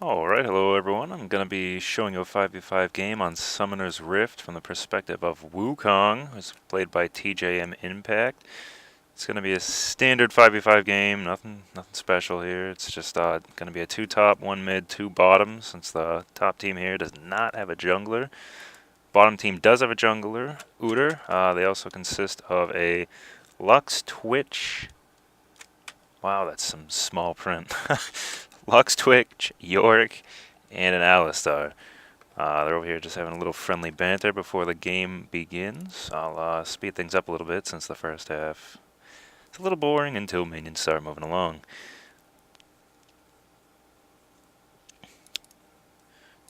Alright, hello everyone. I'm going to be showing you a 5v5 game on Summoner's Rift from the perspective of Wukong, who's played by TJM Impact. It's going to be a standard 5v5 game, nothing special here. It's just going to be a 2 top, 1 mid, 2 bottom, since the top team here does not have a jungler. Bottom team does have a jungler, Uter. They also consist of a Lux, Twitch. Wow, that's some small print. Lux, Twitch, Yorick, and an Alistar. They're over here just having a little friendly banter before the game begins. I'll speed things up a little bit since the first half it's a little boring until minions start moving along.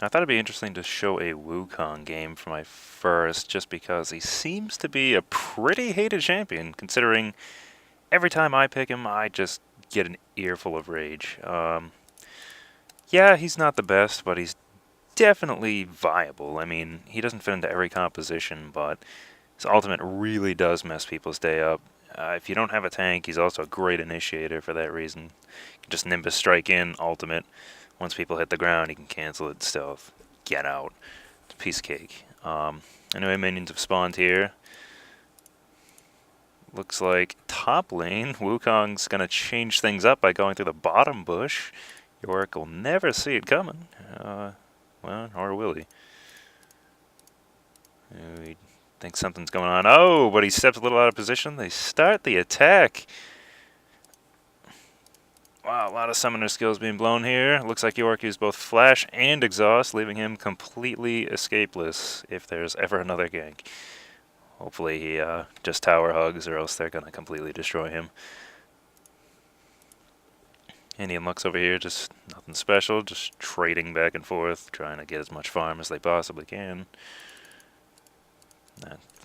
I thought it'd be interesting to show a Wukong game for my first, just because he seems to be a pretty hated champion, considering every time I pick him, I just get an earful of rage. Yeah, he's not the best, but he's definitely viable. I mean, he doesn't fit into every composition, but his ultimate really does mess people's day up. If you don't have a tank, he's also a great initiator for that reason. You can just Nimbus Strike in, ultimate. Once people hit the ground, he can cancel it, stealth, get out. It's a piece of cake. Anyway, minions have spawned here. Looks like top lane, Wukong's going to change things up by going through the bottom bush. Yorick will never see it coming. Well, or will he? He thinks something's going on. Oh, but he steps a little out of position. They start the attack. Wow, a lot of summoner skills being blown here. Looks like Yorick used both flash and exhaust, leaving him completely escapeless if there's ever another gank. Hopefully he just tower hugs, or else they're going to completely destroy him. Indian Lux over here, just nothing special, just trading back and forth, trying to get as much farm as they possibly can.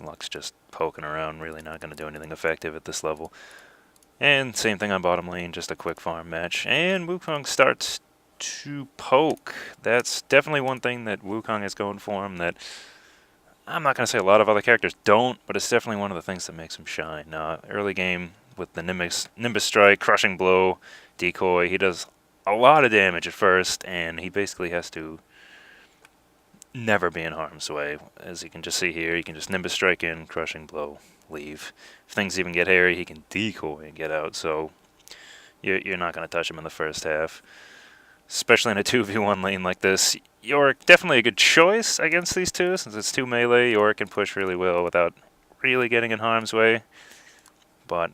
Lux just poking around, really not going to do anything effective at this level. And same thing on bottom lane, just a quick farm match. And Wukong starts to poke. That's definitely one thing that Wukong is going for him that I'm not going to say a lot of other characters don't, but it's definitely one of the things that makes him shine. Early game with the Nimbus Strike, Crushing Blow, Decoy, he does a lot of damage at first, and he basically has to never be in harm's way. As you can just see here, he can just Nimbus Strike in, Crushing Blow, leave. If things even get hairy, he can Decoy and get out, so you're not going to touch him in the first half. Especially in a 2v1 lane like this. Yorick, definitely a good choice against these two, since it's 2 melee. Yorick can push really well without really getting in harm's way. But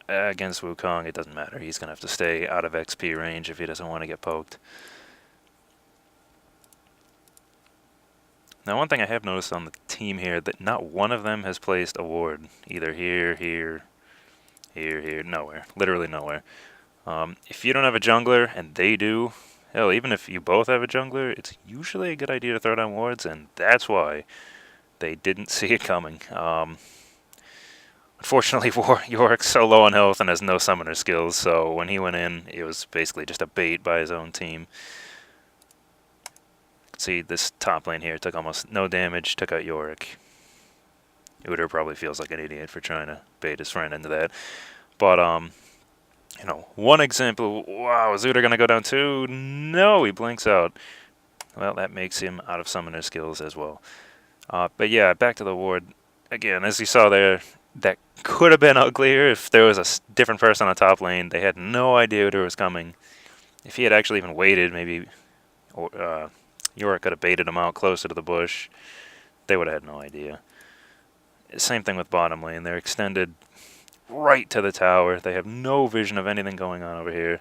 against Wukong, it doesn't matter. He's going to have to stay out of XP range if he doesn't want to get poked. Now, one thing I have noticed on the team here, that not one of them has placed a ward. Either here, nowhere. Literally nowhere. If you don't have a jungler, and they do, hell, even if you both have a jungler, it's usually a good idea to throw down wards, and that's why they didn't see it coming. Unfortunately, Yorick's so low on health and has no summoner skills, so when he went in, it was basically just a bait by his own team. See, this top lane here took almost no damage, took out Yorick. Uter probably feels like an idiot for trying to bait his friend into that. But, you know, one example, wow, is Uter going to go down too? No, he blinks out. Well, that makes him out of summoner skills as well. But yeah, back to the ward. Again, as you saw there, that could have been uglier if there was a different person on top lane. They had no idea Uter was coming. If he had actually even waited, maybe Yorick could have baited him out closer to the bush. They would have had no idea. Same thing with bottom lane. They're extended right to the tower. They have no vision of anything going on over here.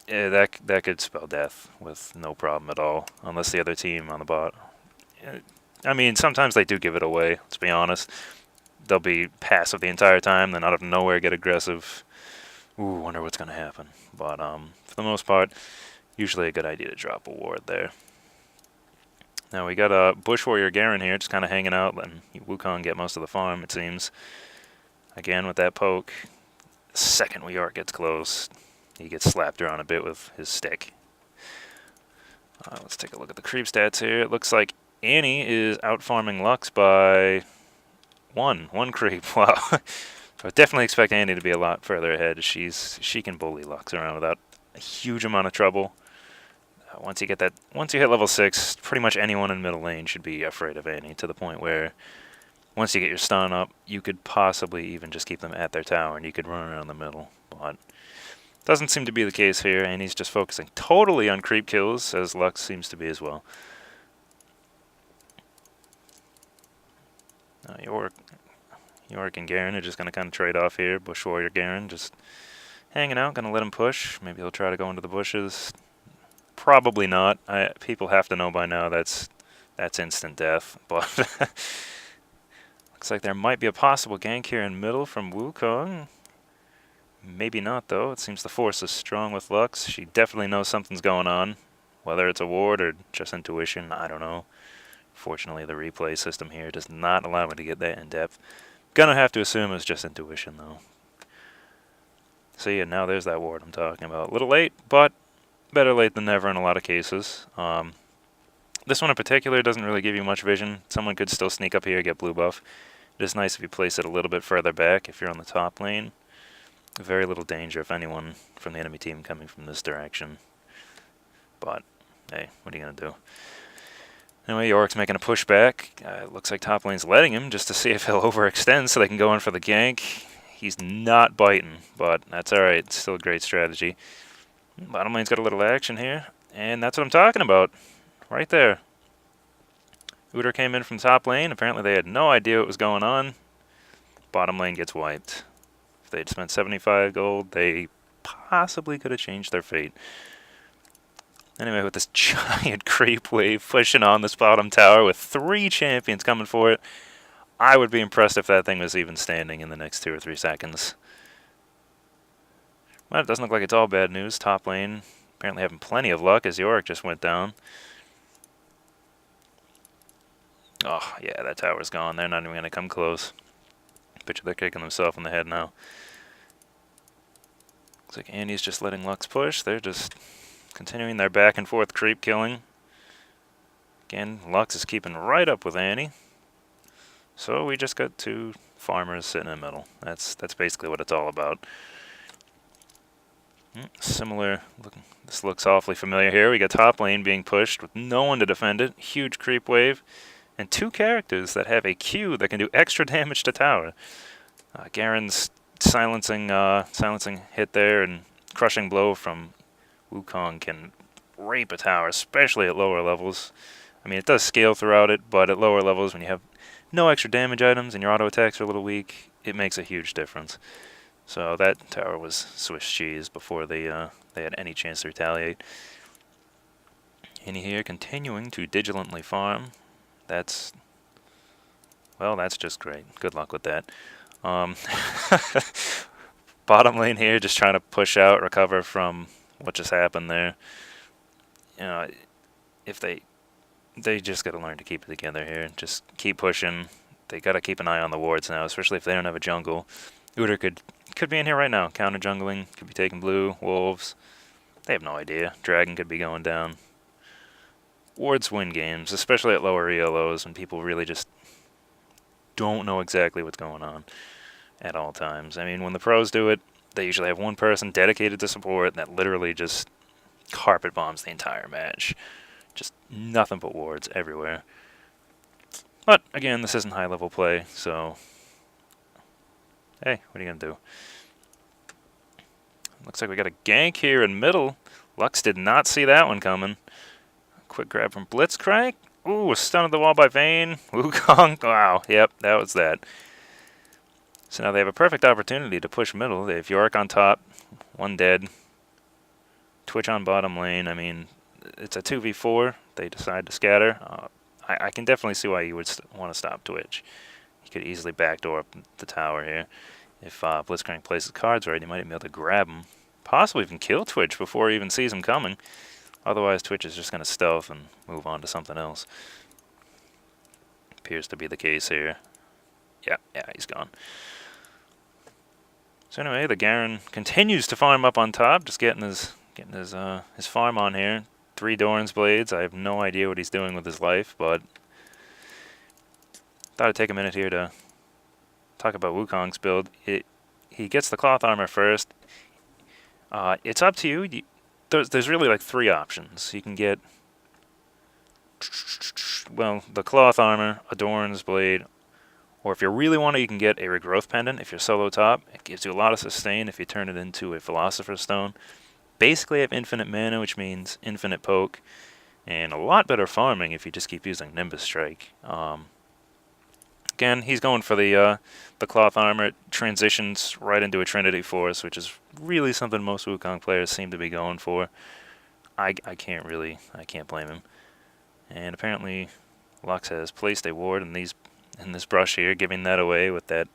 Yeah, that could spell death with no problem at all, unless the other team on the bot. I mean, sometimes they do give it away, let's be honest. They'll be passive the entire time, then out of nowhere get aggressive. Ooh, wonder what's going to happen. But for the most part, usually a good idea to drop a ward there. Now we got a Bush Warrior Garen here, just kind of hanging out, letting Wukong get most of the farm, it seems. Again with that poke. The second Yorick gets close, he gets slapped around a bit with his stick. Let's take a look at the creep stats here. It looks like Annie is out-farming Lux by one creep. Wow. So I definitely expect Annie to be a lot further ahead. She can bully Lux around without a huge amount of trouble. Once you hit level 6, pretty much anyone in middle lane should be afraid of Annie, to the point where once you get your stun up, you could possibly even just keep them at their tower and you could run around the middle. But doesn't seem to be the case here, and he's just focusing totally on creep kills, as Lux seems to be as well. Yorick and Garen are just going to kind of trade off here. Bush Warrior Garen just hanging out, going to let him push. Maybe he'll try to go into the bushes. Probably not. People have to know by now that's instant death. But looks like there might be a possible gank here in middle from Wukong. Maybe not, though. It seems the force is strong with Lux. She definitely knows something's going on. Whether it's a ward or just intuition, I don't know. Fortunately, the replay system here does not allow me to get that in depth. Gonna have to assume it's just intuition, though. See, and now there's that ward I'm talking about. A little late, but better late than never in a lot of cases. This one in particular doesn't really give you much vision. Someone could still sneak up here, get blue buff. It is nice if you place it a little bit further back if you're on the top lane. Very little danger if anyone from the enemy team coming from this direction. But, hey, what are you going to do? Anyway, Yorick's making a pushback. Looks like top lane's letting him just to see if he'll overextend so they can go in for the gank. He's not biting, but that's alright. It's still a great strategy. Bottom lane's got a little action here, and that's what I'm talking about. Right there. Udyr came in from top lane. Apparently they had no idea what was going on. Bottom lane gets wiped. If they'd spent 75 gold, they possibly could have changed their fate. Anyway, with this giant creep wave pushing on this bottom tower with 3 champions coming for it, I would be impressed if that thing was even standing in the next 2 or 3 seconds. Well, it doesn't look like it's all bad news. Top lane apparently having plenty of luck as Yorick just went down. Oh, yeah, that tower's gone. They're not even going to come close. Picture they're kicking themselves in the head now. Looks like Andy's just letting Lux push. They're just continuing their back and forth creep killing. Again, Lux is keeping right up with Annie. So we just got 2 farmers sitting in the middle. That's basically what it's all about. Similar, this looks awfully familiar here. We got top lane being pushed with no one to defend it. Huge creep wave. And 2 characters that have a Q that can do extra damage to tower. Garen's silencing hit there, and crushing blow from Wukong can rape a tower, especially at lower levels. I mean, it does scale throughout it, but at lower levels, when you have no extra damage items and your auto attacks are a little weak, it makes a huge difference. So that tower was Swiss cheese before they had any chance to retaliate. Annie here continuing to vigilantly farm. That's just great. Good luck with that. Bottom lane here, just trying to push out, recover from what just happened there. You know, if they just got to learn to keep it together here. Just keep pushing. They got to keep an eye on the wards now, especially if they don't have a jungle. Udyr could be in here right now, counter jungling, could be taking blue, wolves. They have no idea. Dragon could be going down. Wards win games, especially at lower ELOs when people really just don't know exactly what's going on at all times. I mean, when the pros do it, they usually have one person dedicated to support that literally just carpet bombs the entire match. Just nothing but wards everywhere. But, again, this isn't high-level play, so hey, what are you going to do? Looks like we got a gank here in middle. Lux did not see that one coming. Quick grab from Blitzcrank. Ooh, a stun of the wall by Vayne. Wukong. Wow, yep, that was that. So now they have a perfect opportunity to push middle. They have Yorick on top, 1 dead. Twitch on bottom lane. I mean, it's a 2v4. They decide to scatter. I can definitely see why you would want to stop Twitch. You could easily backdoor up the tower here. If Blitzcrank plays his cards right, he might even be able to grab him. Possibly even kill Twitch before he even sees him coming. Otherwise, Twitch is just going to stealth and move on to something else. Appears to be the case here. Yeah, he's gone. So anyway, the Garen continues to farm up on top, just getting his farm on here. 3 Doran's Blades. I have no idea what he's doing with his life, but thought I'd take a minute here to talk about Wukong's build. He gets the cloth armor first. It's up to you. there's really like 3 options. You can get, well, the cloth armor, Adorn's blade, or if you really want it, you can get a regrowth pendant. If you're solo top, it gives you a lot of sustain if you turn it into a philosopher's stone. Basically, I have infinite mana, which means infinite poke, and a lot better farming if you just keep using Nimbus Strike. Again, he's going for the cloth armor. It transitions right into a Trinity Force, which is really something most Wukong players seem to be going for. I can't blame him. And apparently, Lux has placed a ward in this brush here, giving that away with that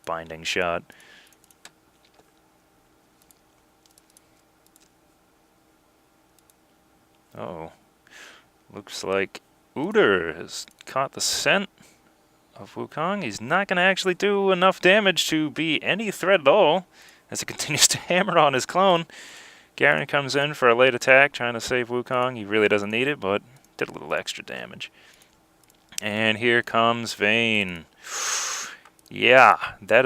binding shot. Oh, looks like Udyr has caught the scent of Wukong. He's not going to actually do enough damage to be any threat at all as he continues to hammer on his clone. Garen comes in for a late attack, trying to save Wukong. He really doesn't need it, but did a little extra damage. And here comes Vayne. Yeah, there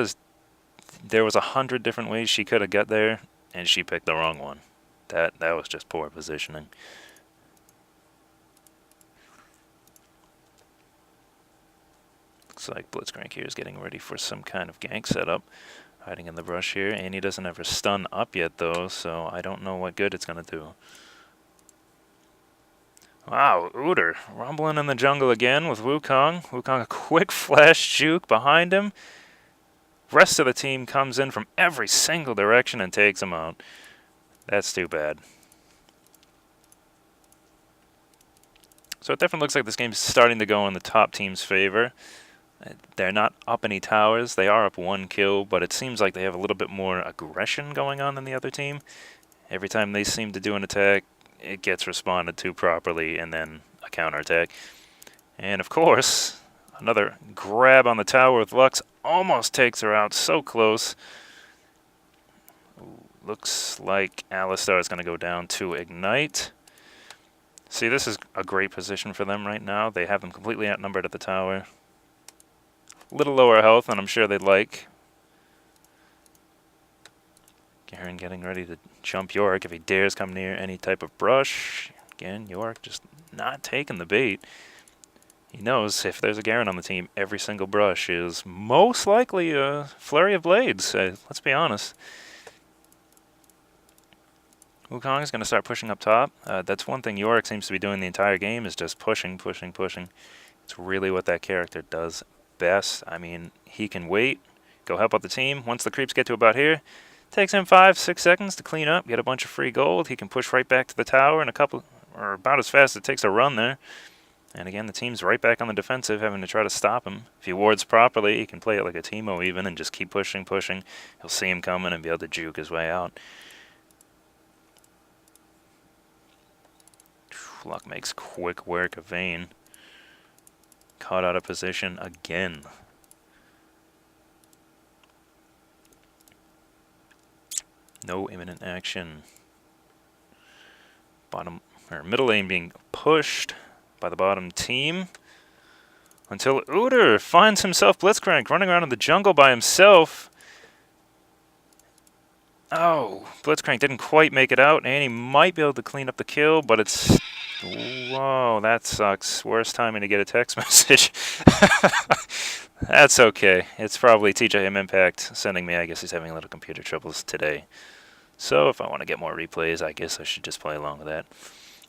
was 100 different ways she could have got there, and she picked the wrong one. That was just poor positioning. Looks like Blitzcrank here is getting ready for some kind of gank setup. Hiding in the brush here, and he doesn't have her stun up yet though, so I don't know what good it's going to do. Wow, Udyr rumbling in the jungle again with Wukong. Wukong a quick flash juke behind him. Rest of the team comes in from every single direction and takes him out. That's too bad. So it definitely looks like this game's starting to go in the top team's favor. They're not up any towers. They are up 1 kill, but it seems like they have a little bit more aggression going on than the other team. Every time they seem to do an attack, it gets responded to properly, and then a counterattack. And of course, another grab on the tower with Lux almost takes her out. So close. Looks like Alistar is going to go down to Ignite. See, this is a great position for them right now. They have them completely outnumbered at the tower. A little lower health than I'm sure they'd like. Garen getting ready to jump Yorick if he dares come near any type of brush. Again, Yorick just not taking the bait. He knows if there's a Garen on the team, every single brush is most likely a flurry of blades. Let's be honest. Wukong is going to start pushing up top. That's one thing Yorick seems to be doing the entire game, is just pushing, pushing, pushing. It's really what that character does best. I mean, he can wait, go help out the team. Once the creeps get to about here, takes him 5-6 seconds to clean up, get a bunch of free gold. He can push right back to the tower in a couple, or about as fast as it takes to run there. And again, the team's right back on the defensive, having to try to stop him. If he wards properly, he can play it like a Teemo even and just keep pushing, pushing. He'll see him coming and be able to juke his way out. Luck makes quick work of Vayne. Caught out of position again. No imminent action. Bottom or middle lane being pushed by the bottom team until Udyr finds himself Blitzcrank running around in the jungle by himself. Oh, Blitzcrank didn't quite make it out, and he might be able to clean up the kill, but it's... Whoa, that sucks. Worst timing to get a text message. That's okay. It's probably TJM Impact sending me. I guess he's having a little computer troubles today. So if I want to get more replays, I guess I should just play along with that.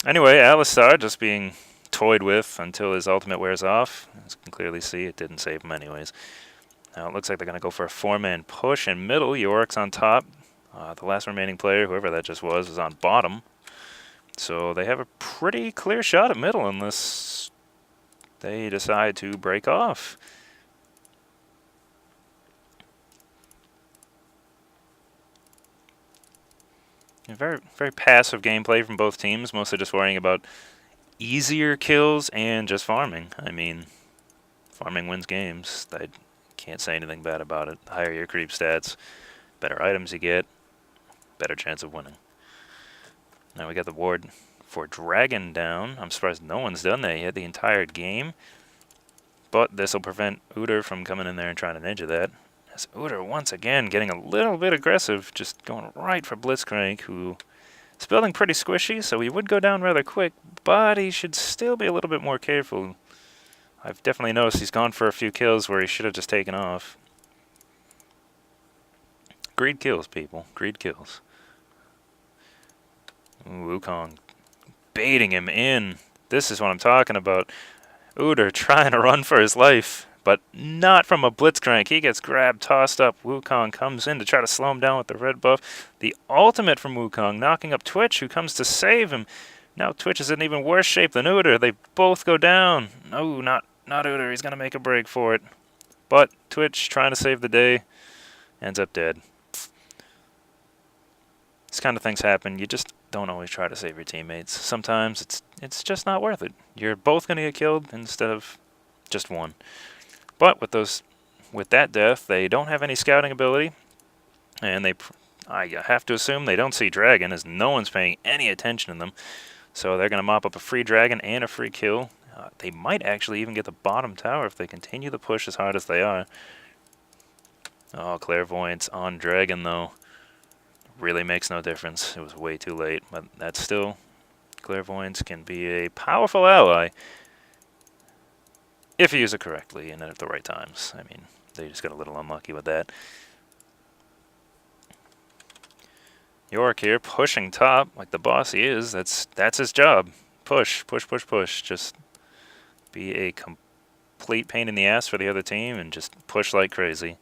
Anyway, Alistar just being toyed with until his ultimate wears off. As you can clearly see, it didn't save him anyways. Now it looks like they're going to go for a 4-man push in middle. Yorick's on top. The last remaining player, whoever that just was, is on bottom. So they have a pretty clear shot at middle unless they decide to break off. Very, very passive gameplay from both teams, mostly just worrying about easier kills and just farming. I mean, farming wins games. I can't say anything bad about it. The higher your creep stats, better items you get, better chance of winning. Now we got the ward for Dragon down. I'm surprised no one's done that yet the entire game. But this will prevent Udyr from coming in there and trying to ninja that. As Udyr once again getting a little bit aggressive, just going right for Blitzcrank, who It's building pretty squishy, so he would go down rather quick, but he should still be a little bit more careful. I've definitely noticed he's gone for a few kills where he should have just taken off. Greed kills, people. Greed kills. Ooh, Wukong baiting him in. This is what I'm talking about. Uder trying to run for his life, but not from a blitzcrank. He gets grabbed, tossed up. Wukong comes in to try to slow him down with the red buff. The ultimate from Wukong, knocking up Twitch, who comes to save him. Now Twitch is in even worse shape than Uder. They both go down. No, not Uder. He's going to make a break for it. But Twitch, trying to save the day, ends up dead. This kind of things happen. You just don't always try to save your teammates. Sometimes it's just not worth it. You're both going to get killed instead of just one. But with that death, they don't have any scouting ability, and I have to assume they don't see dragon, as no one's paying any attention to them. So they're going to mop up a free dragon and a free kill. They might actually even get the bottom tower if they continue the push as hard as they are. Oh, clairvoyance on dragon though. Really makes no difference. It was way too late, but that's still, clairvoyance can be a powerful ally if you use it correctly and at the right times. I mean, they just got a little unlucky with that. Yorick here pushing top like the boss he is. That's his job. Push, push, push, push. Just be a complete pain in the ass for the other team and just push like crazy.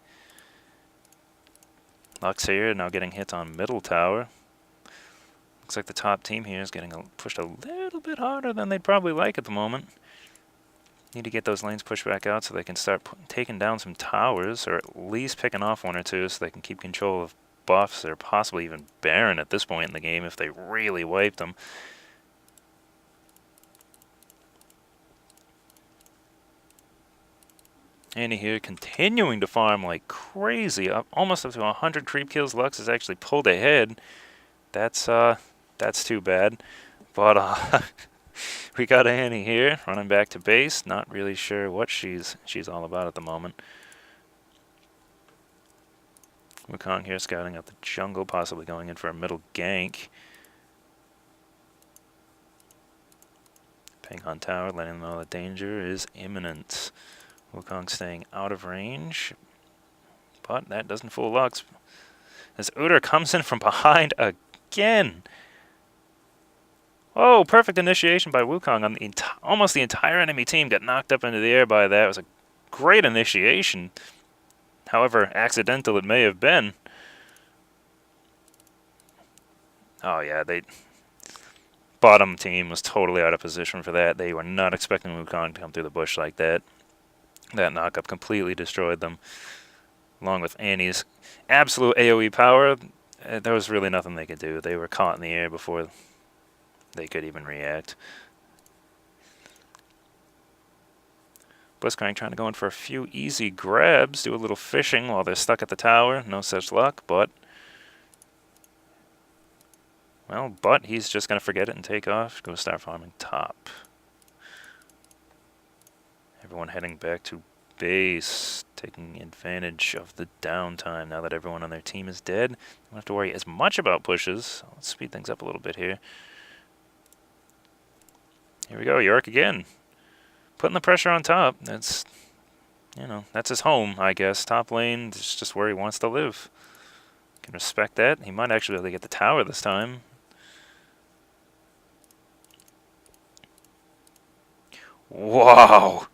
Lux here, now getting hit on middle tower. Looks like the top team here is getting pushed a little bit harder than they'd probably like at the moment. Need to get those lanes pushed back out so they can start taking down some towers, or at least picking off one or two so they can keep control of buffs that are possibly even barren at this point in the game if they really wiped them. Annie here continuing to farm like crazy, almost up to 100 creep kills. Lux has actually pulled ahead. That's too bad. But we got Annie here running back to base. Not really sure what she's all about at the moment. Wukong here scouting out the jungle, possibly going in for a middle gank. Ping on tower, letting them know the danger is imminent. Wukong staying out of range, but that doesn't fool Lux. As Uder comes in from behind again. Oh, perfect initiation by Wukong on almost the entire enemy team got knocked up into the air by that. It was a great initiation, however accidental it may have been. Oh yeah, bottom team was totally out of position for that. They were not expecting Wukong to come through the bush like that. That knockup completely destroyed them. Along with Annie's absolute AoE power, there was really nothing they could do. They were caught in the air before they could even react. Blitzcrank trying to go in for a few easy grabs, do a little fishing while they're stuck at the tower. No such luck, but he's just going to forget it and take off, go start farming top. Everyone heading back to base, taking advantage of the downtime now that everyone on their team is dead. Don't have to worry as much about pushes. Let's speed things up a little bit here. Here we go, Yorick again. Putting the pressure on top. That's his home, I guess. Top lane is just where he wants to live. Can respect that. He might actually be able to get the tower this time. Wow!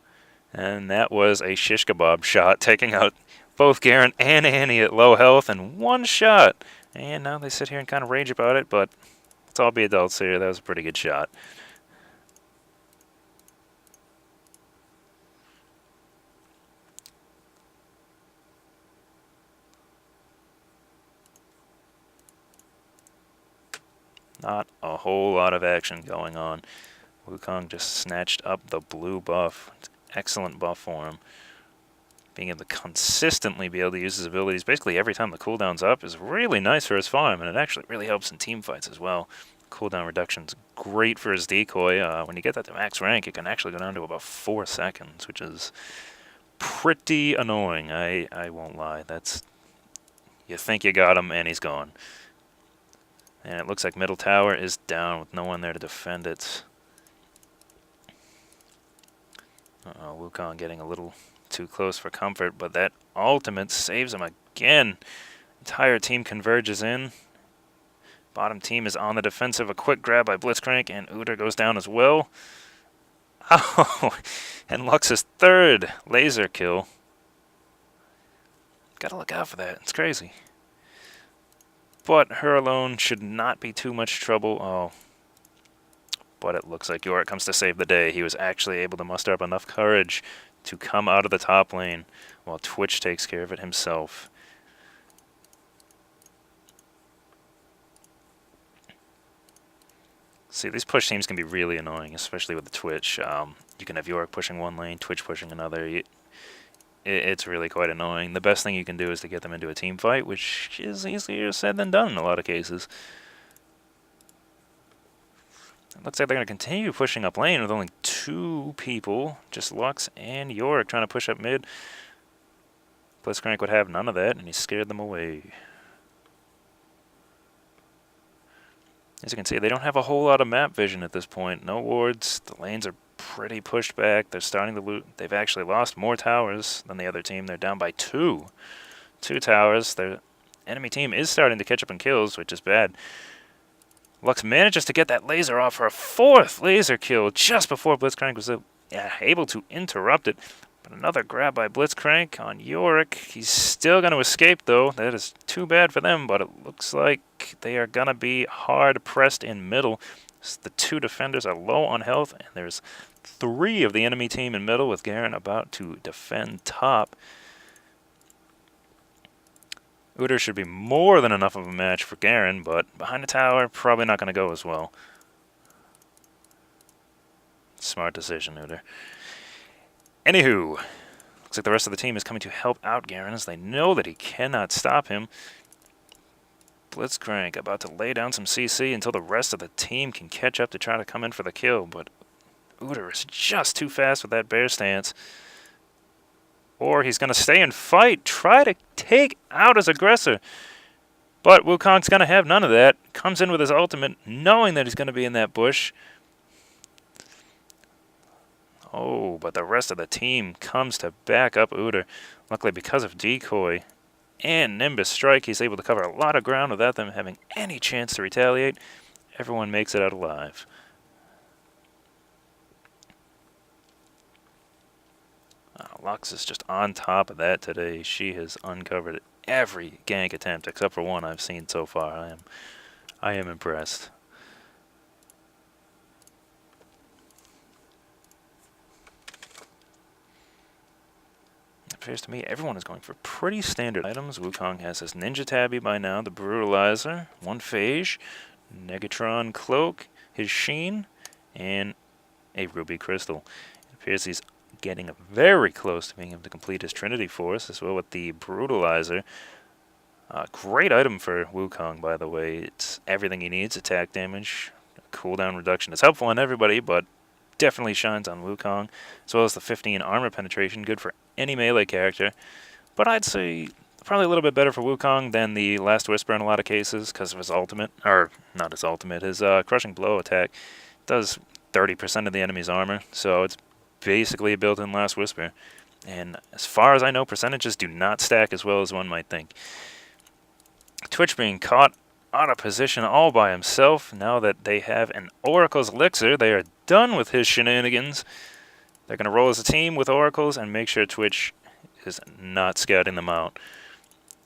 And that was a shish kebab shot, taking out both Garen and Annie at low health in one shot. And now they sit here and kind of rage about it, but let's all be adults here. That was a pretty good shot. Not a whole lot of action going on. Wukong just snatched up the blue buff. It's an excellent buff for him. Being able to consistently be able to use his abilities basically every time the cooldown's up is really nice for his farm, and it actually really helps in team fights as well. Cooldown reduction's great for his decoy. When you get that to max rank, it can actually go down to about 4 seconds, which is pretty annoying. I won't lie. You think you got him, and he's gone. And it looks like middle tower is down with no one there to defend it. Uh-oh, Wukong getting a little too close for comfort, but that ultimate saves him again. Entire team converges in. Bottom team is on the defensive. A quick grab by Blitzcrank, and Udyr goes down as well. Oh, and Lux's third laser kill. Gotta look out for that. It's crazy. But her alone should not be too much trouble. Oh. But it looks like Yorick comes to save the day. He was actually able to muster up enough courage to come out of the top lane while Twitch takes care of it himself. See, these push teams can be really annoying, especially with the Twitch. You can have Yorick pushing one lane, Twitch pushing another. It's really quite annoying. The best thing you can do is to get them into a team fight, which is easier said than done in a lot of cases. It looks like they're going to continue pushing up lane with only 2 people, just Lux and Yorick trying to push up mid. Blitzcrank would have none of that, and he scared them away. As you can see, they don't have a whole lot of map vision at this point. No wards. The lanes are pretty pushed back. They're starting to loot. They've actually lost more towers than the other team. They're down by 2. 2 towers. Their enemy team is starting to catch up in kills, which is bad. Lux manages to get that laser off for a 4th laser kill just before Blitzcrank was able to interrupt it. But another grab by Blitzcrank on Yorick. He's still going to escape, though. That is too bad for them, but it looks like they are going to be hard pressed in middle. The 2 defenders are low on health, and there's 3 of the enemy team in middle with Garen about to defend top. Udyr should be more than enough of a match for Garen, but behind the tower, probably not going to go as well. Smart decision, Udyr. Anywho, looks like the rest of the team is coming to help out Garen as they know that he cannot stop him. Blitzcrank about to lay down some CC until the rest of the team can catch up to try to come in for the kill, but Udyr is just too fast with that bear stance. Or he's going to stay and fight, try to take out his aggressor. But Wukong's going to have none of that. Comes in with his ultimate, knowing that he's going to be in that bush. Oh, but the rest of the team comes to back up Udyr. Luckily, because of Decoy and Nimbus Strike, he's able to cover a lot of ground without them having any chance to retaliate. Everyone makes it out alive. Lux is just on top of that today. She has uncovered every gank attempt except for one I've seen so far. I am impressed. It appears to me everyone is going for pretty standard items. Wukong has his Ninja Tabby by now, the Brutalizer, 1 Phage, Negatron Cloak, his Sheen, and a Ruby Crystal. It appears he's getting very close to being able to complete his Trinity Force as well with the Brutalizer. Great item for Wukong, by the way. It's everything he needs: attack damage, cooldown reduction. It's helpful on everybody, but definitely shines on Wukong, as well as the 15 armor penetration, good for any melee character. But I'd say probably a little bit better for Wukong than the Last Whisper in a lot of cases because of his ultimate, or not his ultimate, his Crushing Blow attack does 30% of the enemy's armor, so it's basically a built-in Last Whisper. And as far as I know, percentages do not stack as well as one might think. Twitch being caught out of position all by himself. Now that they have an Oracle's Elixir, they are done with his shenanigans. They're going to roll as a team with Oracles and make sure Twitch is not scouting them out.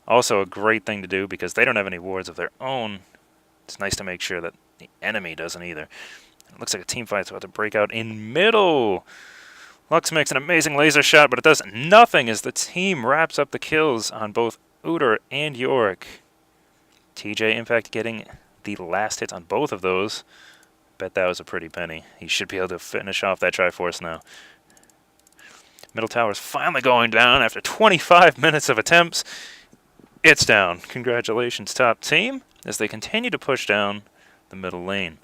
Also a great thing to do because they don't have any wards of their own. It's nice to make sure that the enemy doesn't either. It looks like a team fight's about to break out in middle. Lux makes an amazing laser shot, but it does nothing as the team wraps up the kills on both Udyr and Yorick. TJ, in fact, getting the last hits on both of those. Bet that was a pretty penny. He should be able to finish off that Triforce now. Middle tower's finally going down after 25 minutes of attempts. It's down. Congratulations, top team, as they continue to push down the middle lane.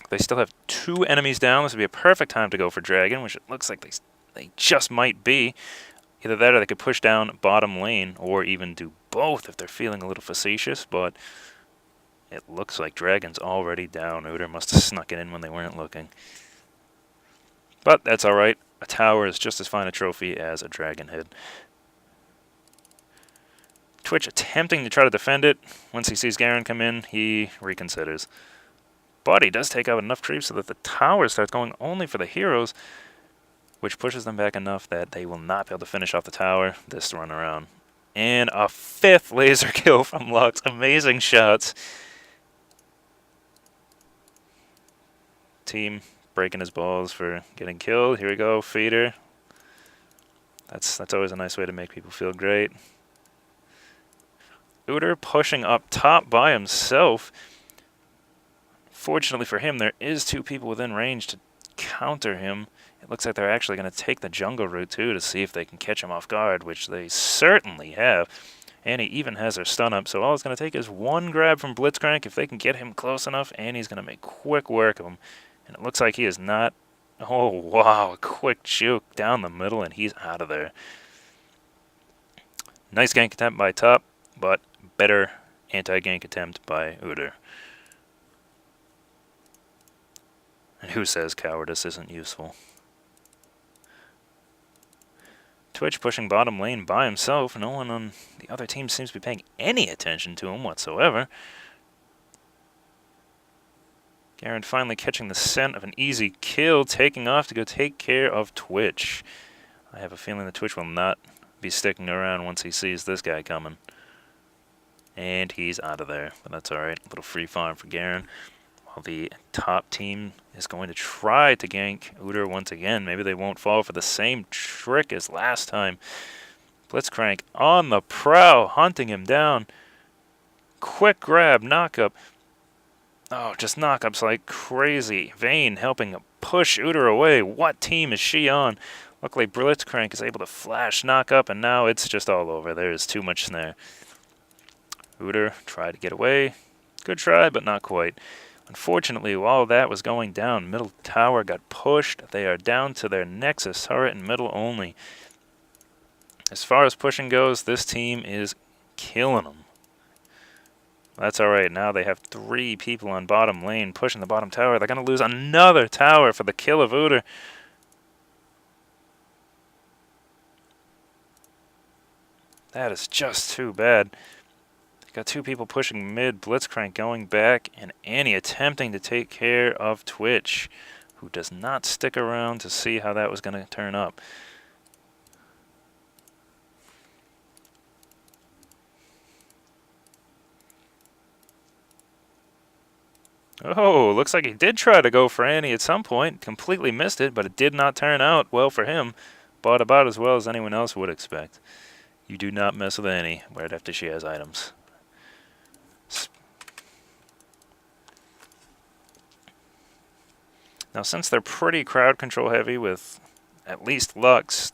They still have 2 enemies down. This would be a perfect time to go for Dragon, which it looks like they just might be. Either that or they could push down bottom lane, or even do both if they're feeling a little facetious, but It looks like Dragon's already down. Udyr must have snuck it in when they weren't looking. But that's alright. A tower is just as fine a trophy as a dragon head. Twitch attempting to try to defend it. Once he sees Garen come in, he reconsiders. But he does take out enough creeps so that the tower starts going only for the heroes, which pushes them back enough that they will not be able to finish off the tower this run around. And a 5th laser kill from Lux. Amazing shots. Team breaking his balls for getting killed. Here we go, feeder. That's always a nice way to make people feel great. Udyr pushing up top by himself. Fortunately for him, there is 2 people within range to counter him. It looks like they're actually going to take the jungle route too to see if they can catch him off guard, which they certainly have. And he even has their stun up, so all it's going to take is 1 grab from Blitzcrank. If they can get him close enough, and he's going to make quick work of him. And it looks like he is not... Oh, wow, a quick juke down the middle, and he's out of there. Nice gank attempt by top, but better anti-gank attempt by Udyr. And who says cowardice isn't useful? Twitch pushing bottom lane by himself. No one on the other team seems to be paying any attention to him whatsoever. Garen finally catching the scent of an easy kill, taking off to go take care of Twitch. I have a feeling that Twitch will not be sticking around once he sees this guy coming. And he's out of there, but that's alright. A little free farm for Garen. While the top team is going to try to gank Udyr once again. Maybe they won't fall for the same trick as last time. Blitzcrank on the prowl, hunting him down. Quick grab, knockup. Oh, just knockups like crazy. Vayne helping push Udyr away. What team is she on? Luckily, Blitzcrank is able to flash knockup, and now it's just all over. There's too much snare. Udyr tried to get away. Good try, but not quite. Unfortunately, while that was going down, middle tower got pushed. They are down to their Nexus turret and middle only. As far as pushing goes, this team is killing them. That's alright. Now they have 3 people on bottom lane pushing the bottom tower. They're going to lose another tower for the kill of Udyr. That is just too bad. Got 2 people pushing mid, Blitzcrank going back, and Annie attempting to take care of Twitch, who does not stick around to see how that was going to turn up. Oh, looks like he did try to go for Annie at some point. Completely missed it, but it did not turn out well for him. But about as well as anyone else would expect. You do not mess with Annie right after she has items. Now, since they're pretty crowd control heavy with at least Lux,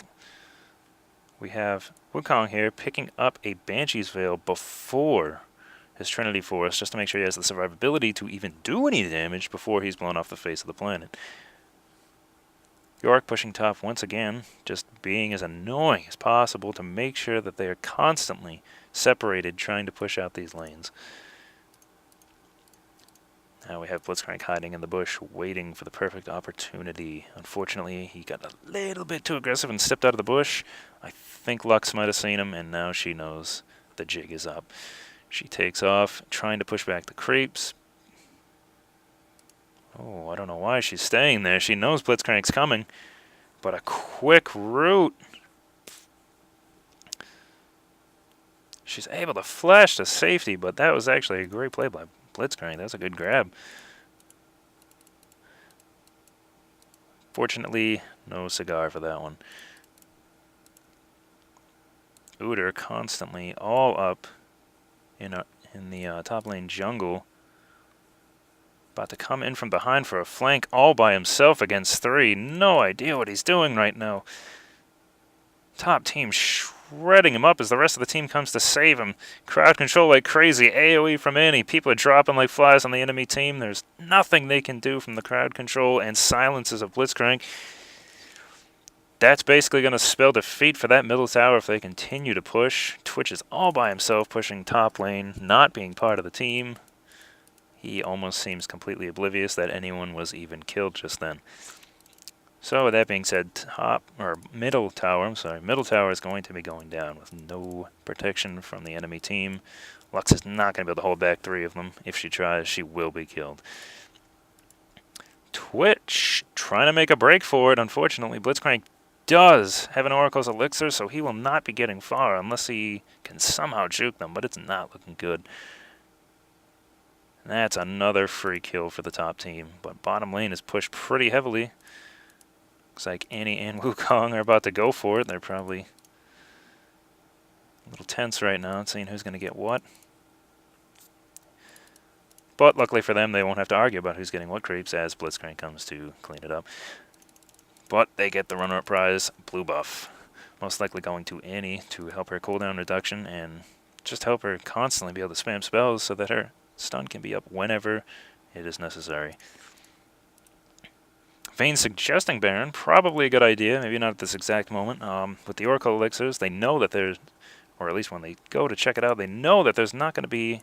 we have Wukong here picking up a Banshee's Veil before his Trinity Force, just to make sure he has the survivability to even do any damage before he's blown off the face of the planet. Yorick pushing top once again, just being as annoying as possible to make sure that they are constantly separated trying to push out these lanes. Now we have Blitzcrank hiding in the bush, waiting for the perfect opportunity. Unfortunately, he got a little bit too aggressive and stepped out of the bush. I think Lux might have seen him, and now she knows the jig is up. She takes off, trying to push back the creeps. Oh, I don't know why she's staying there. She knows Blitzcrank's coming, but a quick route. She's able to flash to safety, but that was actually a great play by Blitzcrank. That's a good grab. Fortunately, no cigar for that one. Udyr constantly all up in the top lane jungle. About to come in from behind for a flank all by himself against 3. No idea what he's doing right now. Top team shredding him up as the rest of the team comes to save him. Crowd control like crazy. AoE from Annie. People are dropping like flies on the enemy team. There's nothing they can do from the crowd control and silences of Blitzcrank. That's basically going to spell defeat for that middle tower if they continue to push. Twitch is all by himself pushing top lane, not being part of the team. He almost seems completely oblivious that anyone was even killed just then. So with that being said, middle tower is going to be going down with no protection from the enemy team. Lux is not going to be able to hold back 3 of them. If she tries, she will be killed. Twitch trying to make a break for it. Unfortunately, Blitzcrank does have an Oracle's Elixir, so he will not be getting far unless he can somehow juke them, but it's not looking good. That's another free kill for the top team, but bottom lane is pushed pretty heavily. Looks like Annie and Wukong are about to go for it. They're probably a little tense right now, seeing who's going to get what. But luckily for them, they won't have to argue about who's getting what creeps as Blitzcrank comes to clean it up. But they get the runner-up prize, blue buff. Most likely going to Annie to help her cooldown reduction and just help her constantly be able to spam spells so that her stun can be up whenever it is necessary. Vayne suggesting Baron, probably a good idea, maybe not at this exact moment. With the Oracle Elixirs, they know that there's, or at least when they go to check it out, they know that there's not going to be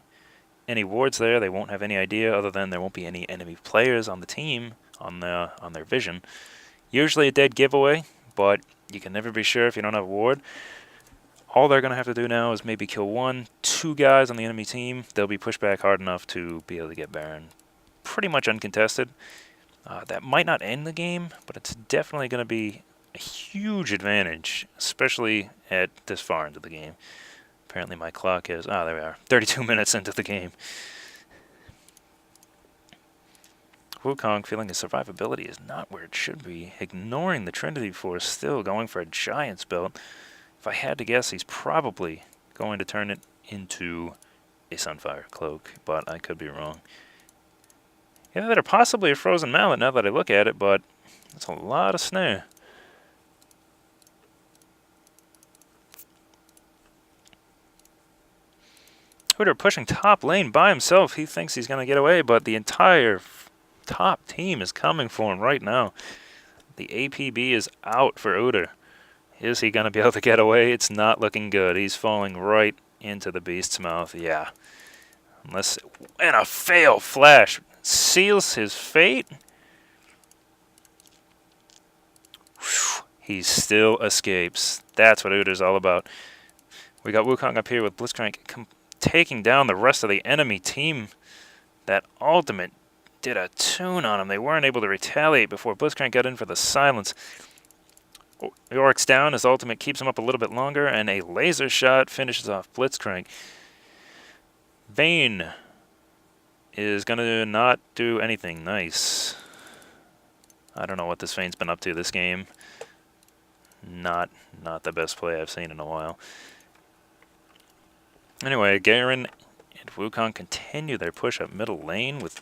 any wards there. They won't have any idea other than there won't be any enemy players on the team on their vision. Usually a dead giveaway, but you can never be sure if you don't have a ward. All they're going to have to do now is maybe kill 1, 2 guys on the enemy team. They'll be pushed back hard enough to be able to get Baron pretty much uncontested. That might not end the game, but it's definitely going to be a huge advantage, especially at this far into the game. Apparently my clock is, there we are, 32 minutes into the game. Wukong feeling his survivability is not where it should be, ignoring the Trinity Force, still going for a Giant's Belt. If I had to guess, he's probably going to turn it into a Sunfire Cloak, but I could be wrong. Yeah, that are possibly a Frozen Mallet now that I look at it, but that's a lot of snare. Hooter pushing top lane by himself. He thinks he's going to get away, but the entire top team is coming for him right now. The APB is out for Hooter. Is he going to be able to get away? It's not looking good. He's falling right into the beast's mouth. Yeah. And a fail flash seals his fate. Whew. He still escapes. That's what Hooter's all about. We got Wukong up here with Blitzcrank taking down the rest of the enemy team. That ultimate did a tune on him. They weren't able to retaliate before Blitzcrank got in for the silence. Yorick's down. His ultimate keeps him up a little bit longer, and a laser shot finishes off Blitzcrank. Vayne is going to not do anything nice. I don't know what this Vayne's been up to this game. Not the best play I've seen in a while. Anyway, Garen and Wukong continue their push up middle lane with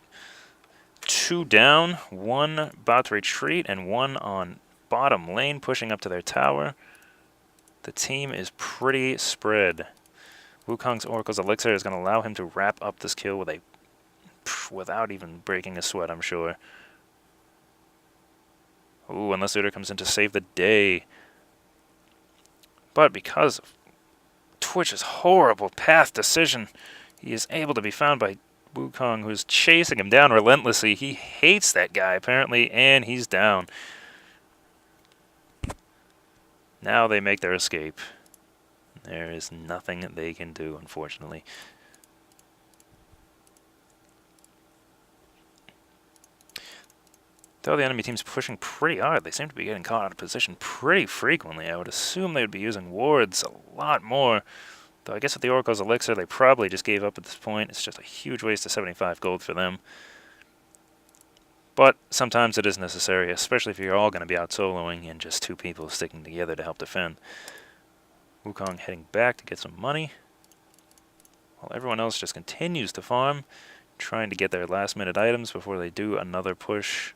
2 down, 1 about to retreat, and 1 on bottom lane pushing up to their tower. The team is pretty spread. Wukong's Oracle's Elixir is going to allow him to wrap up this kill with without even breaking a sweat, I'm sure. Ooh, unless Udyr comes in to save the day. But because of Twitch's horrible path decision, he is able to be found by Wukong, who's chasing him down relentlessly. He hates that guy, apparently, and he's down. Now they make their escape. There is nothing they can do, unfortunately. Though the enemy team's pushing pretty hard, they seem to be getting caught out of position pretty frequently. I would assume they would be using wards a lot more. Though I guess with the Oracle's Elixir, they probably just gave up at this point. It's just a huge waste of 75 gold for them. But sometimes it is necessary, especially if you're all going to be out soloing and just 2 people sticking together to help defend. Wukong heading back to get some money, while everyone else just continues to farm, trying to get their last-minute items before they do another push.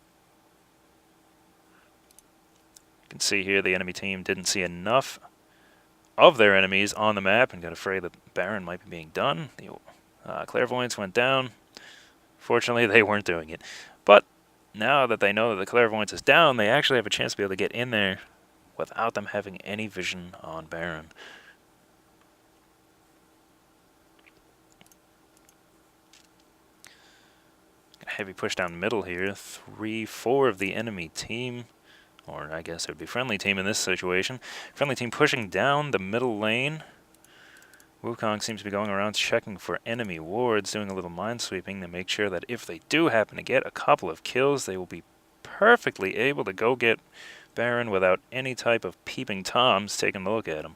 You can see here the enemy team didn't see enough of their enemies on the map and got afraid that Baron might be being done. The Clairvoyance went down. Fortunately, they weren't doing it. But now that they know that the Clairvoyance is down, they actually have a chance to be able to get in there without them having any vision on Baron. heavy push down middle here. 3-4 of the enemy team, or I guess it would be friendly team in this situation. Friendly team pushing down the middle lane. Wukong seems to be going around checking for enemy wards, doing a little minesweeping to make sure that if they do happen to get a couple of kills, they will be perfectly able to go get Baron without any type of peeping toms taking a look at him.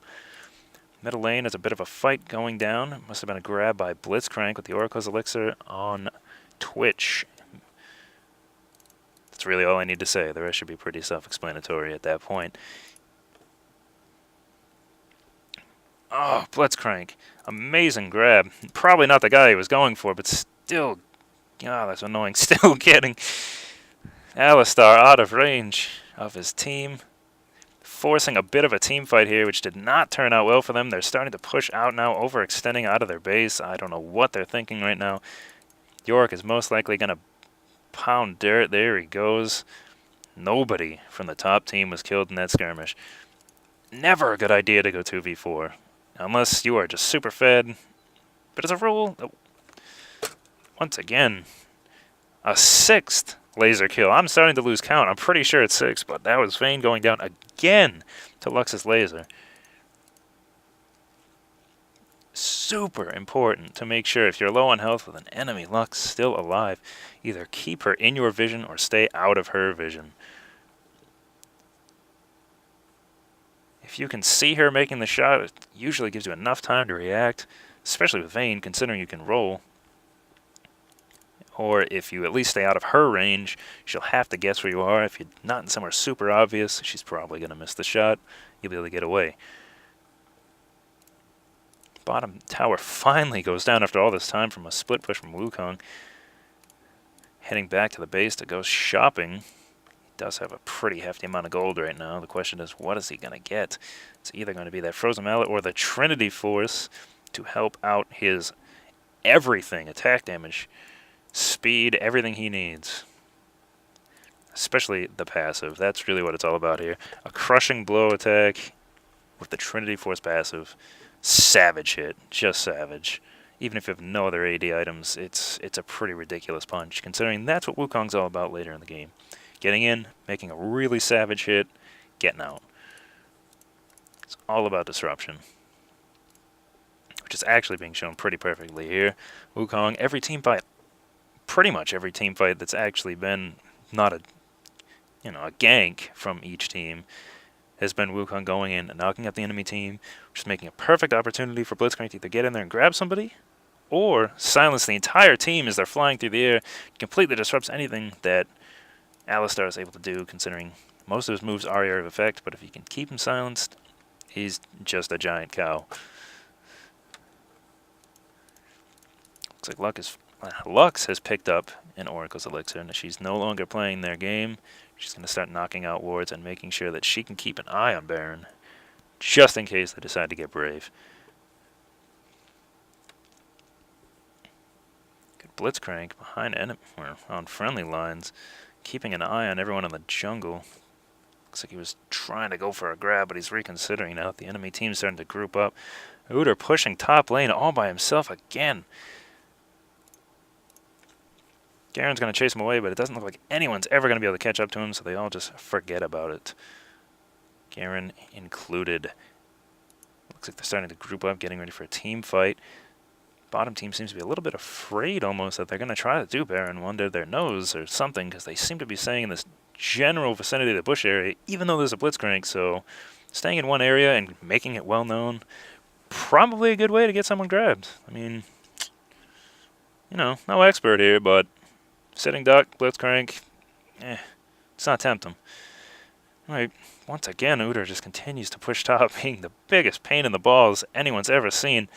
Middle lane is a bit of a fight going down. It must have been a grab by Blitzcrank with the Oracle's Elixir on Twitch. That's really all I need to say. The rest should be pretty self-explanatory at that point. Oh, Blitzcrank. Amazing grab. Probably not the guy he was going for, but still... Oh, that's annoying. Still getting Alistar out of range of his team. Forcing a bit of a team fight here, which did not turn out well for them. They're starting to push out now, overextending out of their base. I don't know what they're thinking right now. Yorick is most likely going to pound dirt. There he goes. Nobody from the top team was killed in that skirmish. Never a good idea to go 2v4. Unless you are just super fed. But as a rule, once again, a 6th laser kill. I'm starting to lose count. I'm pretty sure it's 6, but that was Vayne going down again to Lux's laser. Super important to make sure if you're low on health with an enemy Lux still alive, either keep her in your vision or stay out of her vision. If you can see her making the shot, it usually gives you enough time to react, especially with Vayne, considering you can roll. Or if you at least stay out of her range, she'll have to guess where you are. If you're not in somewhere super obvious, she's probably going to miss the shot. You'll be able to get away. Bottom tower finally goes down after all this time from a split push from Wukong. Heading back to the base to go shopping. Does have a pretty hefty amount of gold right now. The question is, what is he going to get? It's either going to be that Frozen Mallet or the Trinity Force to help out his everything, attack damage, speed, everything he needs. Especially the passive. That's really what it's all about here. A crushing blow attack with the Trinity Force passive. Savage hit. Just savage. Even if you have no other AD items, it's a pretty ridiculous punch, considering that's what Wukong's all about later in the game. Getting in, making a really savage hit, getting out. It's all about disruption, which is actually being shown pretty perfectly here. Wukong, every team fight, pretty much every team fight that's actually been not a gank from each team, has been Wukong going in and knocking out the enemy team, which is making a perfect opportunity for Blitzcrank to either get in there and grab somebody, or silence the entire team as they're flying through the air. Completely disrupts anything that Alistar is able to do, considering most of his moves are area of effect, but if you can keep him silenced, he's just a giant cow. Looks like Lux has picked up an Oracle's Elixir, and she's no longer playing their game. She's going to start knocking out wards and making sure that she can keep an eye on Baron, just in case they decide to get brave. Good Blitzcrank behind enemy, or on friendly lines, keeping an eye on everyone in the jungle. Looks like he was trying to go for a grab, but he's reconsidering now. The enemy team's starting to group up. Udyr pushing top lane all by himself again. Garen's going to chase him away, but it doesn't look like anyone's ever going to be able to catch up to him, so they all just forget about it. Garen included. Looks like they're starting to group up, getting ready for a team fight. Bottom team seems to be a little bit afraid almost that they're going to try to do Baron under their nose or something, because they seem to be staying in this general vicinity of the bush area, even though there's a Blitzcrank, so staying in one area and making it well known, probably a good way to get someone grabbed. I mean, no expert here, but sitting duck, Blitzcrank, it's not tempting. Alright, once again, Udyr just continues to push top, being the biggest pain in the balls anyone's ever seen.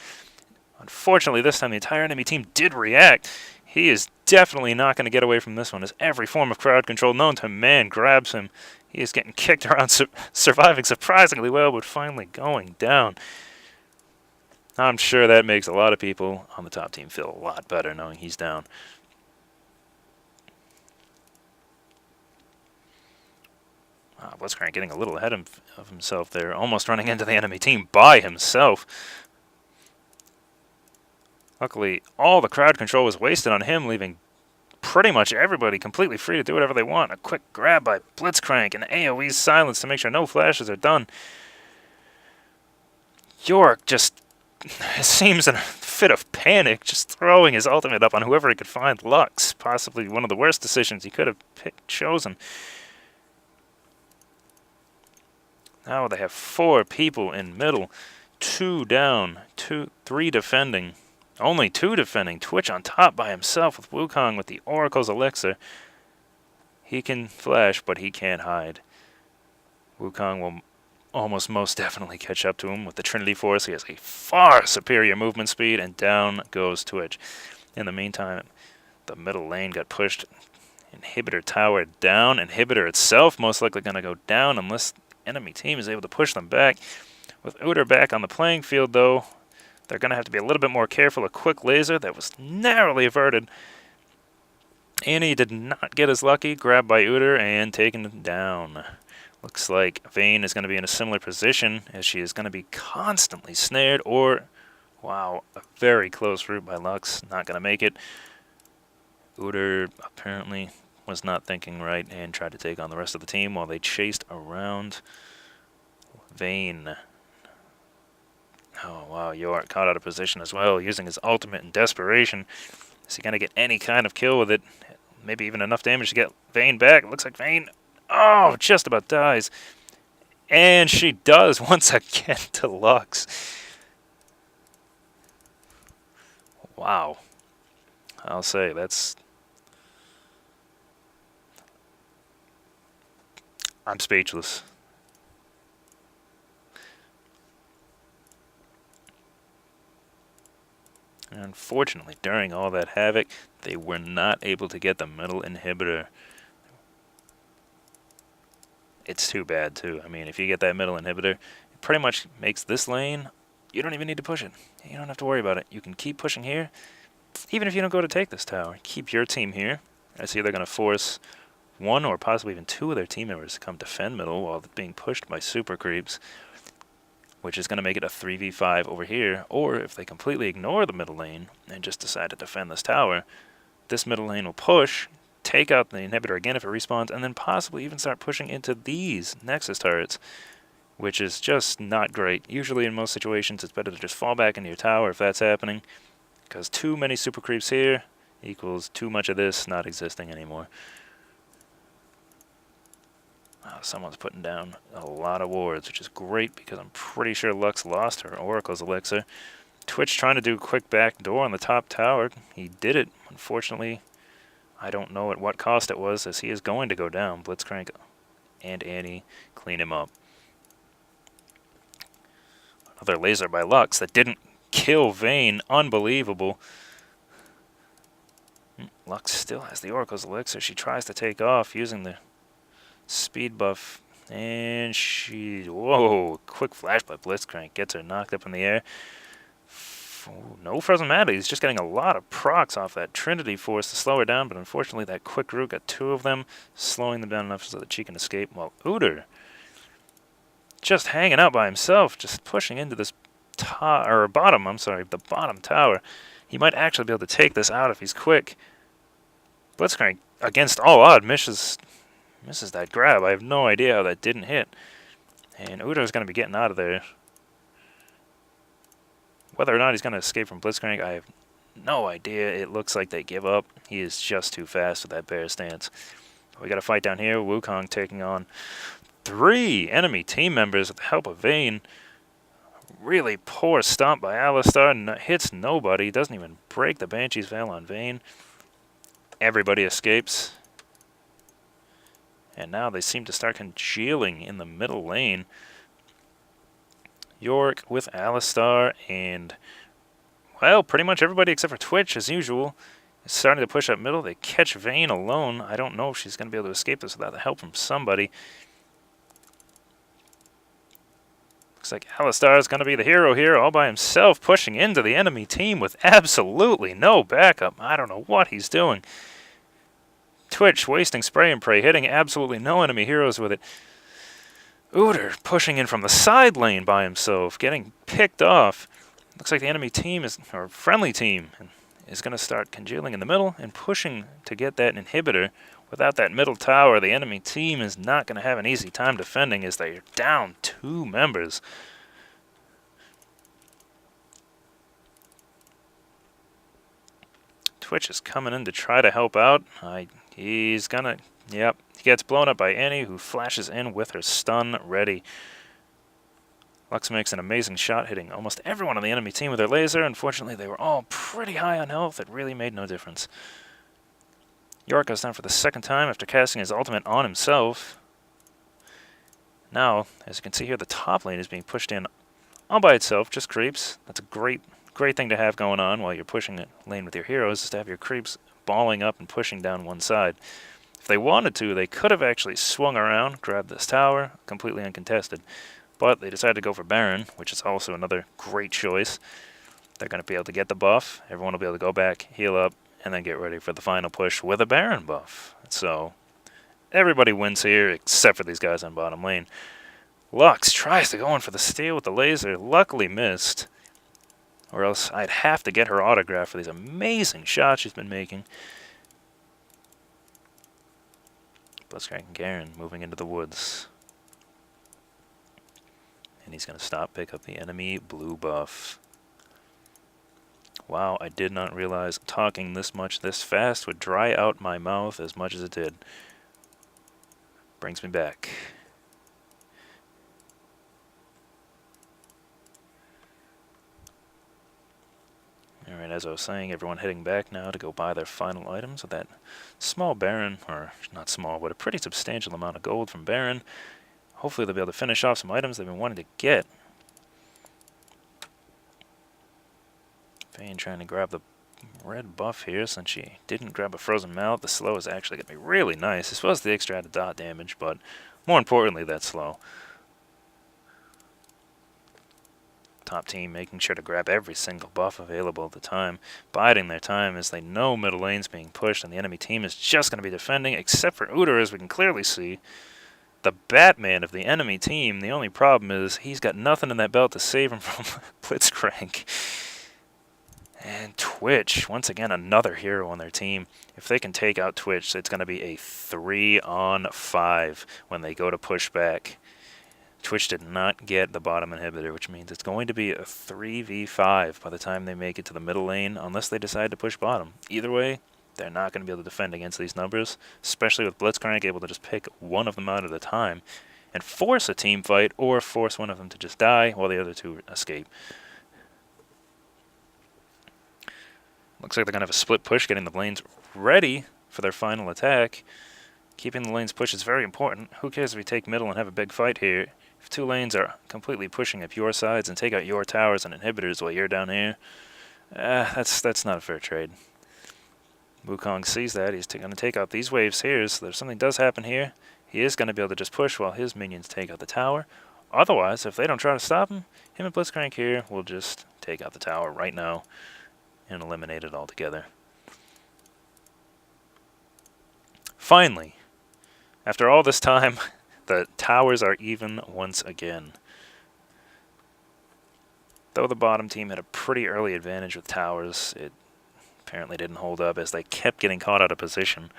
Unfortunately, this time the entire enemy team did react. He is definitely not going to get away from this one, as every form of crowd control known to man grabs him. He is getting kicked around, surviving surprisingly well, but finally going down. I'm sure that makes a lot of people on the top team feel a lot better knowing he's down. Blitzcrank getting a little ahead of himself there, almost running into the enemy team by himself. Luckily, all the crowd control was wasted on him, leaving pretty much everybody completely free to do whatever they want. A quick grab by Blitzcrank and AoE silence to make sure no flashes are done. York just seems in a fit of panic, just throwing his ultimate up on whoever he could find. Lux, possibly one of the worst decisions he could have chosen. Now they have 4 people in middle. 2 down, 3 defending. Only 2 defending. Twitch on top by himself with Wukong with the Oracle's Elixir. He can flash, but he can't hide. Wukong will almost most definitely catch up to him with the Trinity Force. He has a far superior movement speed, and down goes Twitch. In the meantime, the middle lane got pushed. Inhibitor tower down. Inhibitor itself most likely going to go down unless the enemy team is able to push them back. With Udyr back on the playing field, though, they're going to have to be a little bit more careful. A quick laser that was narrowly averted. Annie did not get as lucky. Grabbed by Udyr and taken down. Looks like Vayne is going to be in a similar position, as she is going to be constantly snared, or, wow, a very close route by Lux. Not going to make it. Udyr apparently was not thinking right and tried to take on the rest of the team while they chased around Vayne. Oh, wow, York caught out of position as well, using his ultimate in desperation. Is he going to get any kind of kill with it? Maybe even enough damage to get Vayne back. It looks like Vayne, oh, just about dies. And she does once again to Lux. Wow. I'll say, that's... I'm speechless. Unfortunately, during all that havoc, they were not able to get the middle inhibitor. It's too bad, too. I mean, if you get that middle inhibitor, it pretty much makes this lane, you don't even need to push it. You don't have to worry about it. You can keep pushing here, even if you don't go to take this tower. Keep your team here. I see they're going to force 1 or possibly even 2 of their team members to come defend middle while being pushed by super creeps, which is going to make it a 3v5 over here. Or if they completely ignore the middle lane and just decide to defend this tower, this middle lane will push, take out the inhibitor again if it respawns, and then possibly even start pushing into these Nexus turrets, which is just not great. Usually in most situations it's better to just fall back into your tower if that's happening, because too many super creeps here equals too much of this not existing anymore. Someone's putting down a lot of wards, which is great because I'm pretty sure Lux lost her Oracle's Elixir. Twitch trying to do a quick back door on the top tower. He did it. Unfortunately, I don't know at what cost it was, as he is going to go down. Blitzcrank and Annie clean him up. Another laser by Lux that didn't kill Vayne. Unbelievable. Lux still has the Oracle's Elixir. She tries to take off using the speed buff, and she, whoa, quick flash by Blitzcrank, gets her knocked up in the air. No frozen matter, he's just getting a lot of procs off that Trinity Force to slow her down, but unfortunately that quick route got 2 of them, slowing them down enough so that she can escape, while Udyr just hanging out by himself, just pushing into this the bottom tower. He might actually be able to take this out if he's quick. Blitzcrank, against all odds, misses that grab. I have no idea how that didn't hit. And Udyr's going to be getting out of there. Whether or not he's going to escape from Blitzcrank, I have no idea. It looks like they give up. He is just too fast with that bear stance. We got a fight down here. Wukong taking on 3 enemy team members with the help of Vayne. Really poor stomp by Alistar. Hits nobody. Doesn't even break the Banshee's Veil on Vayne. Everybody escapes. And now they seem to start congealing in the middle lane. York with Alistar and, well, pretty much everybody except for Twitch, as usual, is starting to push up middle. They catch Vayne alone. I don't know if she's going to be able to escape this without the help from somebody. Looks like Alistar is going to be the hero here, all by himself, pushing into the enemy team with absolutely no backup. I don't know what he's doing. Twitch wasting spray and pray, hitting absolutely no enemy heroes with it. Udyr pushing in from the side lane by himself, getting picked off. Looks like the enemy team is, or friendly team, is going to start congealing in the middle and pushing to get that inhibitor. Without that middle tower, the enemy team is not going to have an easy time defending as they're down 2 members. Twitch is coming in to try to help out. He's gonna... Yep, he gets blown up by Annie, who flashes in with her stun ready. Lux makes an amazing shot, hitting almost everyone on the enemy team with their laser. Unfortunately, they were all pretty high on health. It really made no difference. Yorick goes down for the 2nd time after casting his ultimate on himself. Now, as you can see here, the top lane is being pushed in all by itself, just creeps. That's a great thing to have going on while you're pushing a lane with your heroes, is to have your creeps balling up and pushing down one side. If they wanted to, they could have actually swung around, grabbed this tower, completely uncontested. But they decided to go for Baron, which is also another great choice. They're going to be able to get the buff. Everyone will be able to go back, heal up, and then get ready for the final push with a Baron buff. So everybody wins here except for these guys on bottom lane. Lux tries to go in for the steal with the laser, luckily missed. Or else I'd have to get her autograph for these amazing shots she's been making. Blitzcrank and Garen moving into the woods. And he's going to stop, pick up the enemy blue buff. Wow, I did not realize talking this much this fast would dry out my mouth as much as it did. Brings me back. Alright, as I was saying, everyone heading back now to go buy their final items with that small Baron, or not small, but a pretty substantial amount of gold from Baron. Hopefully they'll be able to finish off some items they've been wanting to get. Vayne trying to grab the red buff here since she didn't grab a frozen mallet. The slow is actually going to be really nice, as well as the extra added dot damage, but more importantly, that slow. Top team making sure to grab every single buff available at the time, biding their time as they know middle lane's being pushed and the enemy team is just going to be defending, except for Udyr, as we can clearly see. The Batman of the enemy team, the only problem is he's got nothing in that belt to save him from Blitzcrank. And Twitch, once again, another hero on their team. If they can take out Twitch, it's going to be a 3-on-5 when they go to push back. Twitch did not get the bottom inhibitor, which means it's going to be a 3v5 by the time they make it to the middle lane, unless they decide to push bottom. Either way, they're not going to be able to defend against these numbers, especially with Blitzcrank able to just pick one of them out at a time and force a team fight or force one of them to just die while the other two escape. Looks like they're going to have a split push, getting the lanes ready for their final attack. Keeping the lanes pushed is very important. Who cares if we take middle and have a big fight here? If 2 lanes are completely pushing up your sides and take out your towers and inhibitors while you're down here, that's not a fair trade. Wukong sees that. He's going to take out these waves here, so if something does happen here, he is going to be able to just push while his minions take out the tower. Otherwise, if they don't try to stop him and Blitzcrank here will just take out the tower right now and eliminate it altogether. Finally, after all this time, the towers are even once again. Though the bottom team had a pretty early advantage with towers, it apparently didn't hold up as they kept getting caught out of position.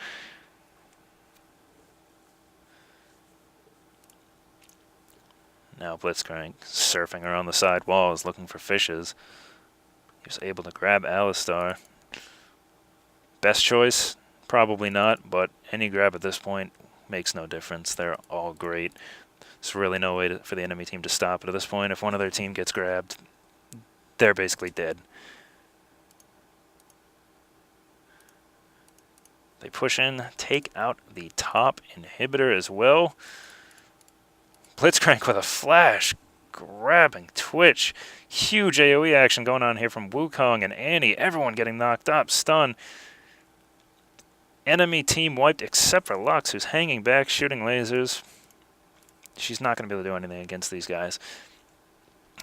Now Blitzcrank surfing around the side walls looking for fishes. He was able to grab Alistar. Best choice? Probably not, but any grab at this point makes no difference. They're all great. There's really no way for the enemy team to stop it at this point. If one of their team gets grabbed, they're basically dead. They push in, take out the top inhibitor as well. Blitzcrank with a flash, grabbing Twitch. Huge AoE action going on here from Wukong and Annie. Everyone getting knocked up, stunned. Enemy team wiped except for Lux, who's hanging back, shooting lasers. She's not going to be able to do anything against these guys.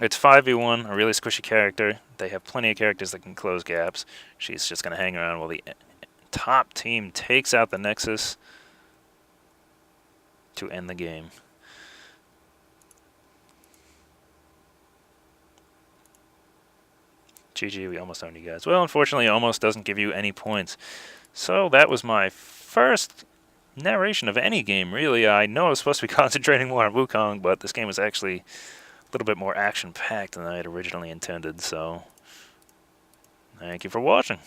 It's 5v1, a really squishy character. They have plenty of characters that can close gaps. She's just going to hang around while the top team takes out the Nexus to end the game. GG, we almost owned you guys. Well, unfortunately, almost doesn't give you any points. So that was my first narration of any game, really. I know I was supposed to be concentrating more on Wukong, but this game was actually a little bit more action-packed than I had originally intended, so thank you for watching.